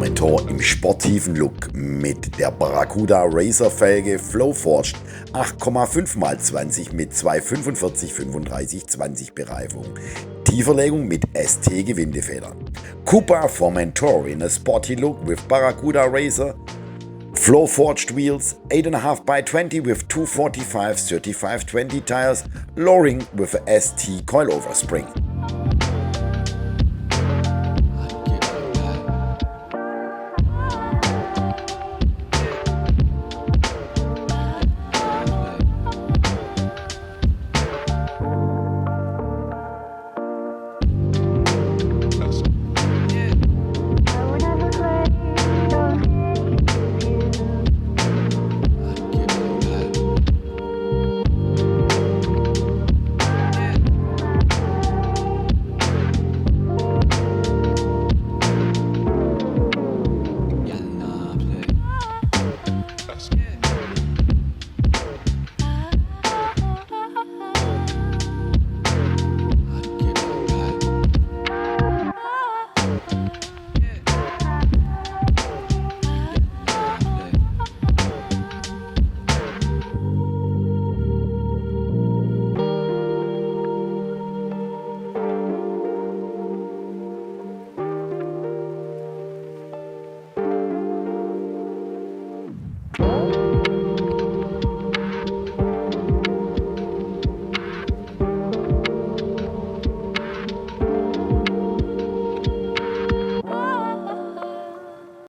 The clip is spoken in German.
Formentor im sportiven Look mit der Barracuda Razzer Felge Flow Forged 8,5x20 mit 245/35/20 Bereifung. Tieferlegung mit ST Gewindefedern. Cupra Formentor in a sporty look with Barracuda Razzer Flow Forged wheels, 8.5x20 with 245/35/20 tires, low ring with a ST coil over spring.